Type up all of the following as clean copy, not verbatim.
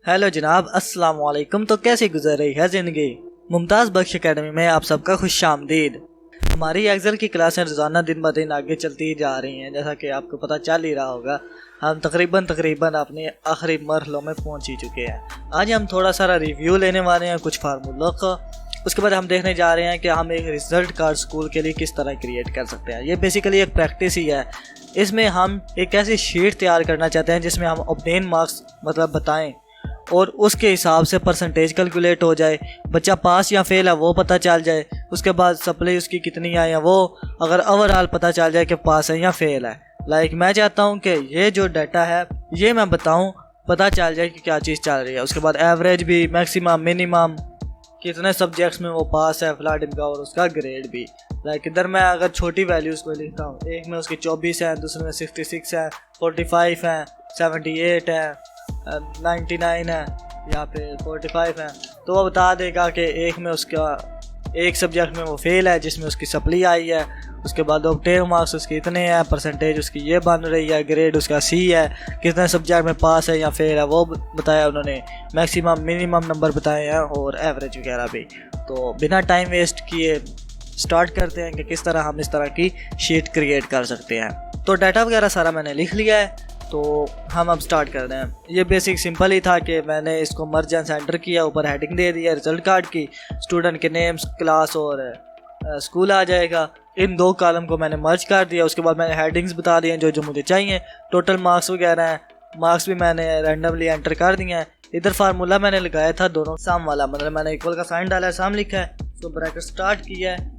Hello जनाब, अस्सलाम वालेकुम। तो कैसी गुजर रही है ज़िंदगी? मुमताज़ बख्श एकेडमी में आप सबका खुशामदीद। हमारी एक्सेल की क्लासें रोज़ाना दिन ब दिन आगे चलती जा रही हैं। जैसा कि आपको पता चल ही रहा होगा, हम तकरीबन अपने आखिरी मरहलों में पहुंच ही चुके हैं। आज हम थोड़ा सारा रिव्यू लेने वाले हैं कुछ फार्मूलों का। उसके बाद हम देखने जा रहे हैं कि हम एक रिज़ल्ट कार्ड स्कूल के लिए किस तरह क्रिएट कर सकते हैं। ये बेसिकली एक प्रैक्टिस ही है। इसमें हम एक ऐसी शीट तैयार करना चाहते हैं जिसमें हम ऑब्टेन मार्क्स बताएं और उसके हिसाब से परसेंटेज कैलकुलेट हो जाए, बच्चा पास या फेल है वो पता चल जाए। उसके बाद सप्लाई उसकी कितनी आई है वो अगर ओवरऑल पता चल जाए कि पास है या फेल है। मैं चाहता हूँ कि ये जो डाटा है ये मैं बताऊँ, पता चल जाए कि क्या चीज़ चल रही है। उसके बाद एवरेज भी, मैक्सिमम, मिनिमम, कितने सब्जेक्ट्स में वो पास है फ्लाटिम का, और उसका ग्रेड भी। इधर मैं अगर छोटी वैल्यूज़ को लिखता हूँ, एक में उसकी 24 है, दूसरे में 66 है, 45 है, 78 है, 99 है या फिर 45 है, तो वो बता देगा कि एक में उसका एक सब्जेक्ट में वो फेल है जिसमें उसकी सप्ली आई है। उसके बाद ऑब्टेन मार्क्स उसके इतने हैं, परसेंटेज उसकी ये बन रही है, ग्रेड उसका सी है, कितने सब्जेक्ट में पास है या फेल है वो बताया उन्होंने, मैक्सिमम मिनिमम नंबर बताए हैं और एवरेज वगैरह भी। तो बिना टाइम वेस्ट किए स्टार्ट करते हैं कि किस तरह हम इस तरह की शीट क्रिएट कर सकते हैं। तो डाटा वगैरह सारा मैंने लिख लिया है, तो हम अब स्टार्ट कर रहे हैं। ये बेसिक सिंपल ही था कि मैंने इसको मर्ज एंड सेंटर किया, ऊपर हेडिंग दे दिया रिजल्ट कार्ड की, स्टूडेंट के नेम्स, क्लास और स्कूल आ जाएगा। इन दो कॉलम को मैंने मर्ज कर दिया। उसके बाद मैंने हेडिंग्स बता दिए जो मुझे चाहिए, टोटल मार्क्स वगैरह हैं, मार्क्स भी मैंने रैंडमली एंटर कर दिए हैं। इधर फार्मूला मैंने लगाया था दोनों सम वाला, मतलब मैंने इक्वल का साइन डाला है, सम लिखा है, तो ब्रैकेट स्टार्ट किया है।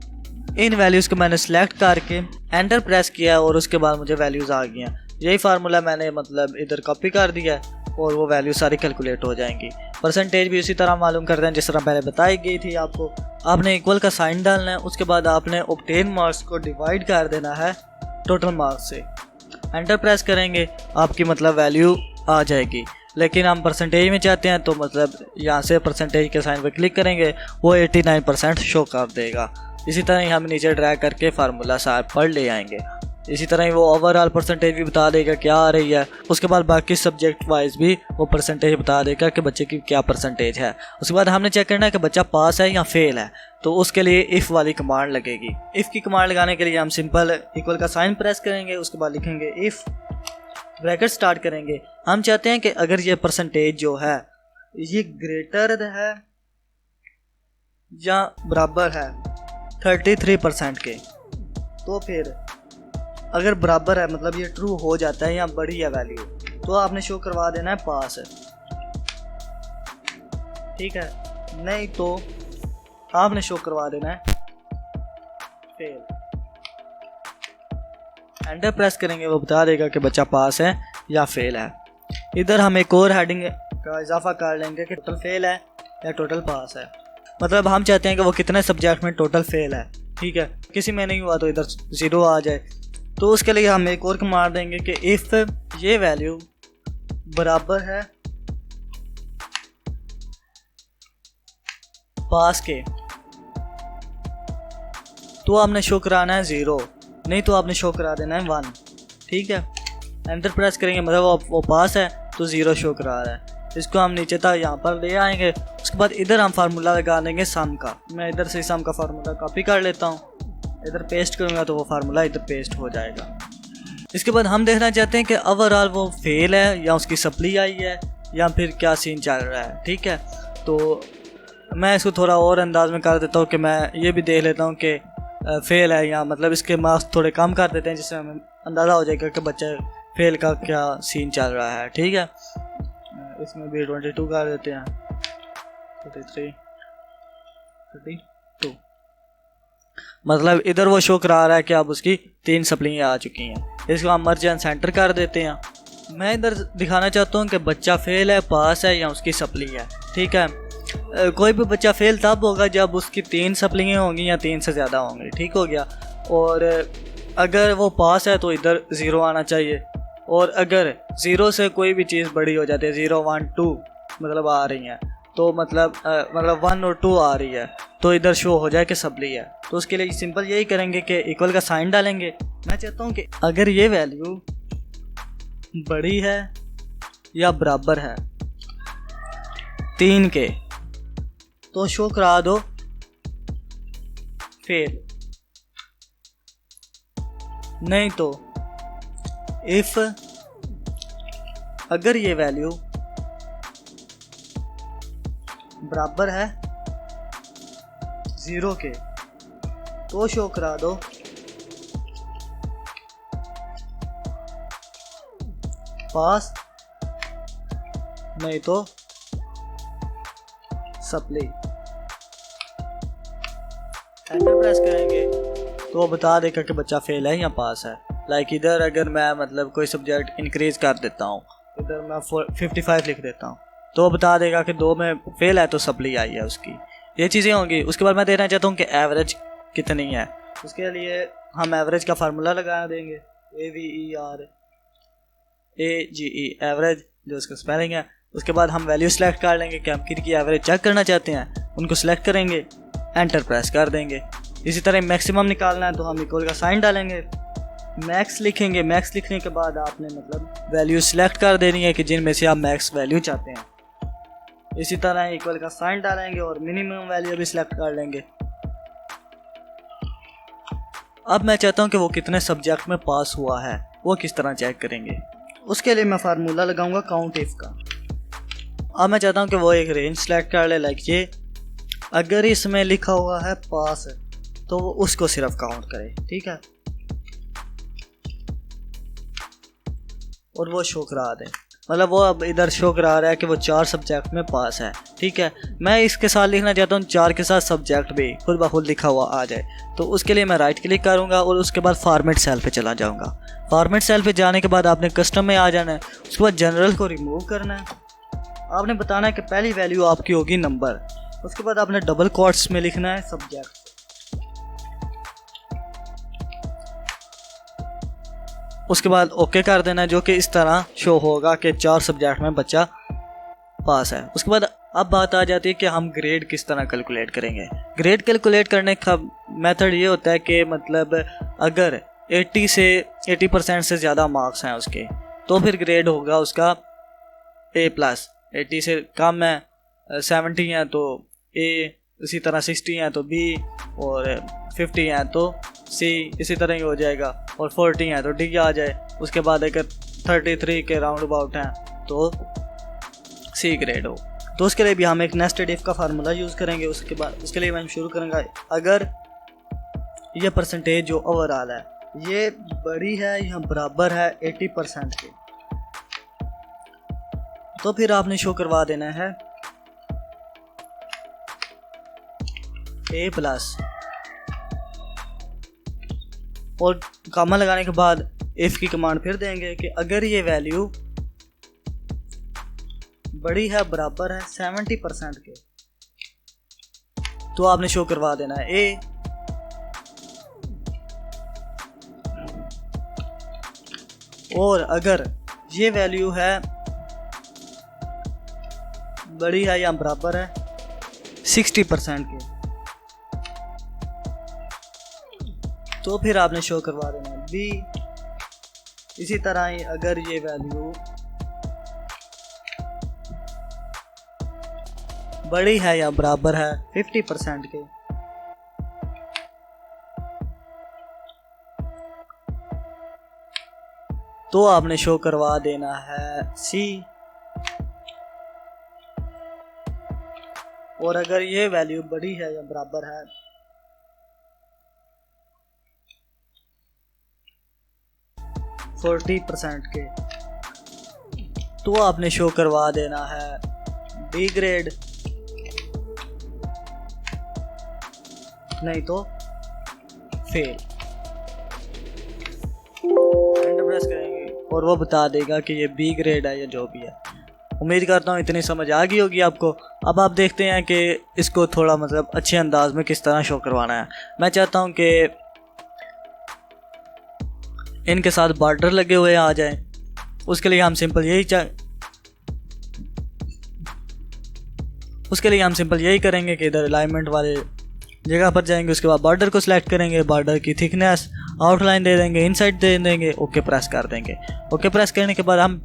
इन वैल्यूज़ को मैंने सेलेक्ट करके एंटर प्रेस किया और उसके बाद मुझे वैल्यूज़ आ गई हैं। यही फार्मूला मैंने इधर कॉपी कर दिया है और वो वैल्यू सारी कैलकुलेट हो जाएंगी। परसेंटेज भी उसी तरह मालूम करते हैं जिस तरह पहले बताई गई थी आपको। आपने इक्वल का साइन डालना है, उसके बाद आपने ऑब्टेन मार्क्स को डिवाइड कर देना है टोटल मार्क्स से। एंटर प्रेस करेंगे, आपकी वैल्यू आ जाएगी। लेकिन हम परसेंटेज में चाहते हैं तो यहाँ से परसेंटेज के साइन पर क्लिक करेंगे, वो 89% शो कर देगा। इसी तरह ही हम नीचे ड्रैग करके फार्मूला साहब पर ले आएंगे। इसी तरह ही वो ओवरऑल परसेंटेज भी बता देगा क्या आ रही है। उसके बाद बाकी सब्जेक्ट वाइज भी वो परसेंटेज बता देगा कि बच्चे की क्या परसेंटेज है। उसके बाद हमने चेक करना है कि बच्चा पास है या फेल है, तो उसके लिए इफ़ वाली कमांड लगेगी। इफ़ की कमांड लगाने के लिए हम सिंपल इक्वल का साइन प्रेस करेंगे, उसके बाद लिखेंगे इफ़, ब्रैकेट स्टार्ट करेंगे। हम चाहते हैं कि अगर ये परसेंटेज जो है ये ग्रेटर है या बराबर है 33% के, तो फिर अगर बराबर है ये ट्रू हो जाता है या बड़ी है वैल्यू, तो आपने शो करवा देना है पास है, ठीक है। नहीं तो आपने शो करवा देना है फेल। एंटर प्रेस करेंगे, वो बता देगा कि बच्चा पास है या फेल है। इधर हम एक और हेडिंग का इजाफा कर लेंगे कि टोटल फेल है या टोटल पास है। हम चाहते हैं कि वो कितने सब्जेक्ट में टोटल फेल है, ठीक है। किसी में नहीं हुआ तो इधर 0 आ जाए। तो उसके लिए हम एक और कमांड देंगे कि इफ़ ये वैल्यू बराबर है पास के, तो आपने शो कराना है 0, नहीं तो आपने शो करा देना है 1, ठीक है। एंटर प्रेस करेंगे, वो पास है तो 0 शो करा रहा है। इसको हम नीचे तक यहाँ पर ले आएंगे। उसके बाद इधर हम फार्मूला लगा देंगे सम का। मैं इधर से सम का फार्मूला कॉपी कर लेता हूँ, इधर पेस्ट करूँगा तो वो फार्मूला इधर पेस्ट हो जाएगा। इसके बाद हम देखना चाहते हैं कि ओवरऑल वो फेल है या उसकी सप्ली आई है या फिर क्या सीन चल रहा है, ठीक है। तो मैं इसको थोड़ा और अंदाज में कर देता हूँ कि मैं ये भी देख लेता हूँ कि फेल है या इसके मार्क्स थोड़े कम कर देते हैं, जिससे हमें अंदाज़ा हो जाएगा कि बच्चे फेल का क्या सीन चल रहा है, ठीक है। इसमें भी 22 कर देते हैं, 33, 32। इधर वो शो करा रहा है कि अब उसकी 3 सप्लियाँ आ चुकी हैं। इसको हम मर्ज एंड सेंटर कर देते हैं। मैं इधर दिखाना चाहता हूँ कि बच्चा फेल है, पास है या उसकी सप्ली है, ठीक है। कोई भी बच्चा फेल तब होगा जब उसकी 3 सप्लियाँ होंगी या 3 से ज़्यादा होंगी, ठीक हो गया। और अगर वो पास है तो इधर 0 आना चाहिए, और अगर 0 से कोई भी चीज़ बड़ी हो जाती है, 0, 1, 2 आ रही हैं, तो 1 और 2 आ रही है, तो इधर शो हो जाए कि सप्ली है। तो उसके लिए सिंपल यही करेंगे कि इक्वल का साइन डालेंगे। मैं चाहता हूँ कि अगर ये वैल्यू बड़ी है या बराबर है 3 के तो शो करा दो फेल, नहीं तो इफ अगर ये वैल्यू बराबर है 0 के तो शो करा दो पास, नहीं तो सप्ली। एंटर प्रेस करेंगे तो बता देगा कि बच्चा फेल है या पास है। लाइक इधर अगर मैं मतलब कोई सब्जेक्ट इंक्रीज कर देता हूँ, इधर मैं 55 लिख देता हूँ तो बता देगा कि 2 में फेल है तो सप्ली आई है उसकी। ये चीज़ें होंगी। उसके बाद मैं देना चाहता हूँ कि एवरेज कितनी है। उसके लिए हम एवरेज का फार्मूला लगा देंगे, AVERAGE एवरेज, जो उसका स्पेलिंग है। उसके बाद हम वैल्यू सेलेक्ट कर लेंगे कि हम किनकी एवरेज चेक करना चाहते हैं, उनको सेलेक्ट करेंगे, एंटर प्रेस कर देंगे। इसी तरह मैक्सिमम निकालना है तो हम इक्वल का साइन डालेंगे, मैक्स लिखेंगे। मैक्स लिखने के बाद आपने मतलब वैल्यू सेलेक्ट कर देनी है कि जिनमें से आप मैक्स वैल्यू चाहते हैं। इसी तरह इक्वल का साइन डालेंगे और मिनिमम वैल्यू भी सिलेक्ट कर लेंगे। अब मैं चाहता हूं कि वो कितने सब्जेक्ट में पास हुआ है, वो किस तरह चेक करेंगे। उसके लिए मैं फार्मूला लगाऊंगा काउंट इफ का। अब मैं चाहता हूं कि वो एक रेंज सेलेक्ट कर ले, लाइक ये अगर इसमें लिखा हुआ है पास तो वो उसको सिर्फ काउंट करे, ठीक है, और वो शो करा दे। मतलब वो अब इधर शो करा रहा है कि वो 4 सब्जेक्ट में पास है, ठीक है। मैं इसके साथ लिखना चाहता हूँ 4 के साथ सब्जेक्ट भी खुद ब खुद लिखा हुआ आ जाए, तो उसके लिए मैं राइट क्लिक करूँगा और उसके बाद फॉर्मेट सेल पे चला जाऊँगा। फॉर्मेट सेल पे जाने के बाद आपने कस्टम में आ जाना है। उसके बाद जनरल को रिमूव करना है। आपने बताना है कि पहली वैल्यू आपकी होगी नंबर। उसके बाद आपने डबल कोट्स में लिखना है सब्जेक्ट। उसके बाद ओके कर देना है, जो कि इस तरह शो होगा कि 4 सब्जेक्ट में बच्चा पास है। उसके बाद अब बात आ जाती है कि हम ग्रेड किस तरह कैलकुलेट करेंगे। ग्रेड कैलकुलेट करने का मेथड ये होता है कि मतलब अगर 80% से ज़्यादा मार्क्स हैं उसके, तो फिर ग्रेड होगा उसका A+। 80 से कम है, 70 है तो A, इसी तरह 60 है तो B, और 50 है तो C, इसी तरह ही हो जाएगा, और 40 है तो D आ जाए। उसके बाद अगर 33 के राउंड अबाउट हैं तो C ग्रेड हो। तो उसके लिए भी हम एक नेस्टेड इफ का फार्मूला यूज़ करेंगे। उसके बाद उसके लिए मैं शुरू करूँगा, अगर ये परसेंटेज जो ओवरऑल है ये बड़ी है या बराबर है 80% के, तो फिर आपने शो करवा देना है A+, और कामा लगाने के बाद इफ की कमांड फिर देंगे कि अगर ये वैल्यू बड़ी है बराबर है 70% के, तो आपने शो करवा देना है A। और अगर ये वैल्यू है बड़ी है या बराबर है 60% के, तो फिर आपने शो करवा देना है B। इसी तरह ही अगर ये वैल्यू बड़ी है या बराबर है 50% के, तो आपने शो करवा देना है C। और अगर ये वैल्यू बड़ी है या बराबर है 40% के, तो आपने शो करवा देना है B ग्रेड, नहीं तो फेल। एंटर प्रेस करेंगे और वो बता देगा कि ये B ग्रेड है या जो भी है। उम्मीद करता हूँ इतनी समझ आ गई होगी आपको। अब आप देखते हैं कि इसको थोड़ा मतलब अच्छे अंदाज में किस तरह शो करवाना है। मैं चाहता हूँ कि इनके साथ बॉर्डर लगे हुए आ जाए। उसके लिए हम सिंपल यही करेंगे कि इधर अलाइनमेंट वाले जगह पर जाएंगे। उसके बाद बॉर्डर को सिलेक्ट करेंगे, बॉर्डर की थिकनेस आउटलाइन दे देंगे, इनसाइड दे देंगे, ओके प्रेस कर देंगे। ओके प्रेस करने के बाद हम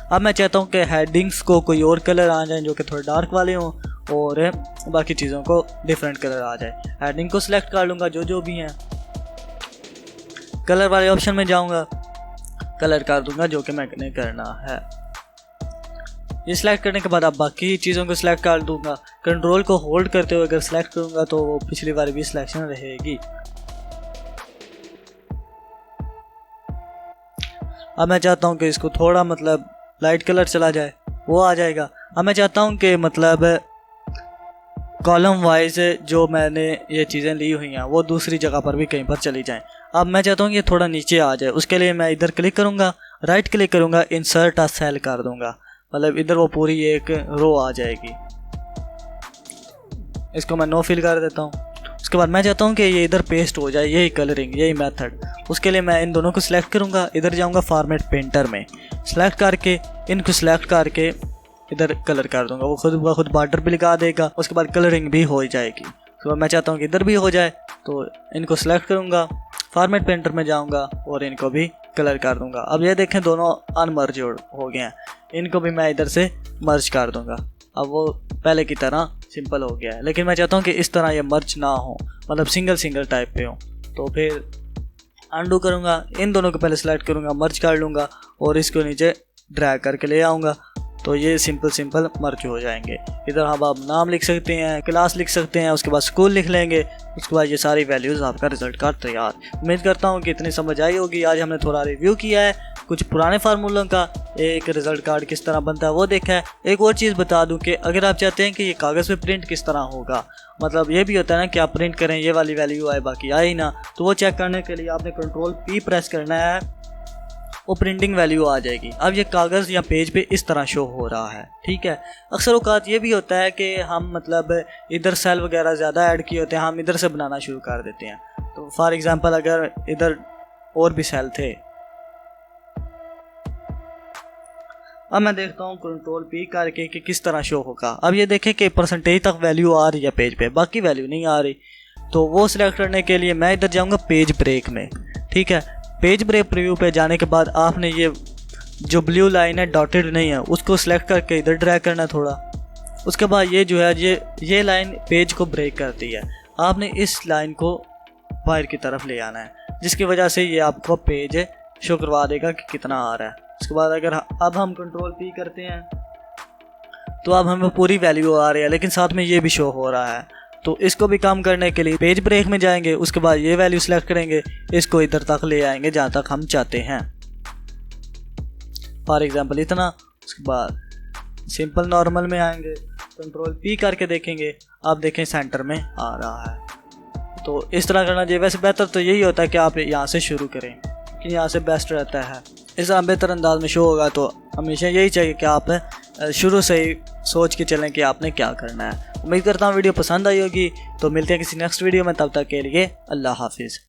अब मैं चाहता हूँ कि हेडिंग्स को कोई और कलर आ जाए जो कि थोड़े डार्क वाले हों और बाकी चीज़ों को डिफरेंट कलर आ जाए। हेडिंग को सिलेक्ट कर लूँगा जो भी हैं, कलर वाले ऑप्शन में जाऊँगा, कलर कर दूँगा जो कि मैंने करना है। ये सिलेक्ट करने के बाद अब बाकी चीज़ों को सिलेक्ट कर दूँगा। कंट्रोल को होल्ड करते हुए अगर सिलेक्ट करूँगा तो वो पिछली बार भी सिलेक्शन रहेगी। अब मैं चाहता हूँ कि इसको थोड़ा मतलब लाइट कलर चला जाए, वो आ जाएगा। अब मैं चाहता हूँ कि मतलब कॉलम वाइज जो मैंने ये चीज़ें ली हुई हैं वो दूसरी जगह पर भी कहीं पर चली जाएं। अब मैं चाहता हूँ कि थोड़ा नीचे आ जाए, उसके लिए मैं इधर क्लिक करूँगा, राइट क्लिक करूँगा, इंसर्ट अ सेल कर दूँगा, मतलब इधर वो पूरी एक रो आ जाएगी। इसको मैं नो फिल कर देता हूँ। उसके बाद मैं चाहता हूँ कि ये इधर पेस्ट हो जाए, यही कलरिंग, यही मेथड। उसके लिए मैं इन दोनों को सिलेक्ट करूँगा, इधर जाऊँगा फॉर्मेट पेंटर में, सिलेक्ट करके इनको सिलेक्ट करके इधर कलर कर दूँगा, वो खुद बॉर्डर भी लगा देगा। उसके बाद कलरिंग भी हो जाएगी। तो मैं चाहता हूँ कि इधर भी हो जाए, तो इनको सिलेक्ट करूँगा, फॉर्मेट पेंटर में जाऊँगा और इनको भी कलर कर दूँगा। अब ये देखें दोनों अनमर्ज हो गए हैं, इनको भी मैं इधर से मर्ज कर दूँगा। अब वो पहले की तरह सिंपल हो गया है, लेकिन मैं चाहता हूँ कि इस तरह ये मर्ज ना हो, मतलब सिंगल टाइप पे हो। तो फिर अंडू करूँगा, इन दोनों को पहले सेलेक्ट करूँगा, मर्ज कर लूँगा और इसको नीचे ड्रैग करके ले आऊँगा, तो ये सिंपल मर्ज हो जाएंगे। इधर हम आप नाम लिख सकते हैं, क्लास लिख सकते हैं, उसके बाद स्कूल लिख लेंगे, उसके बाद ये सारी वैल्यूज़ आपका रिजल्ट का तैयार। उम्मीद करता हूँ कि इतनी समझ आई होगी। आज हमने थोड़ा रिव्यू किया है कुछ पुराने फार्मूलों का, एक रिजल्ट कार्ड किस तरह बनता है वो देखा है। एक और चीज़ बता दूं कि अगर आप चाहते हैं कि ये कागज़ पे प्रिंट किस तरह होगा, मतलब ये भी होता है ना कि आप प्रिंट करें ये वाली वैल्यू आए बाकी आए ही ना, तो वो चेक करने के लिए आपने कंट्रोल P प्रेस करना है, वो प्रिंटिंग वैल्यू आ जाएगी। अब ये कागज़ या पेज पे इस तरह शो हो रहा है, ठीक है। अक्सर औकात ये भी होता है कि हम मतलब इधर सेल वगैरह ज़्यादा ऐड किए होते हैं, हम इधर से बनाना शुरू कर देते हैं। तो फॉर एग्ज़ाम्पल अगर इधर और भी सेल थे, अब मैं देखता हूँ कंट्रोल P करके कि किस तरह शो होगा। अब ये देखें कि परसेंटेज तक वैल्यू आ रही है पेज पे, बाकी वैल्यू नहीं आ रही। तो वो सिलेक्ट करने के लिए मैं इधर जाऊँगा पेज ब्रेक में, ठीक है। पेज ब्रेक प्रीव्यू पे जाने के बाद आपने ये जो ब्लू लाइन है डॉटेड नहीं है उसको सिलेक्ट करके इधर ड्रैग करना है थोड़ा। उसके बाद ये जो है ये लाइन पेज को ब्रेक करती है, आपने इस लाइन को बाहर की तरफ ले आना है, जिसकी वजह से ये आपको पेज शो करवा देगा कि कितना आ रहा है। उसके बाद अगर अब हम कंट्रोल P करते हैं तो अब हमें पूरी वैल्यू आ रही है, लेकिन साथ में ये भी शो हो रहा है। तो इसको भी काम करने के लिए पेज ब्रेक में जाएंगे, उसके बाद ये वैल्यू सेलेक्ट करेंगे, इसको इधर तक ले आएंगे जहाँ तक हम चाहते हैं, फॉर एग्जांपल इतना। उसके बाद सिंपल नॉर्मल में आएंगे, कंट्रोल P करके देखेंगे, आप देखें सेंटर में आ रहा है। तो इस तरह करना चाहिए। वैसे बेहतर तो यही होता है कि आप यहाँ से शुरू करें, कि यहाँ से बेस्ट रहता है, इस तरह बेहतर अंदाज में शो होगा। तो हमेशा यही चाहिए कि आप शुरू से ही सोच के चलें कि आपने क्या करना है। उम्मीद करता हूँ वीडियो पसंद आई होगी। तो मिलते हैं किसी नेक्स्ट वीडियो में, तब तक के लिए अल्लाह हाफिज़।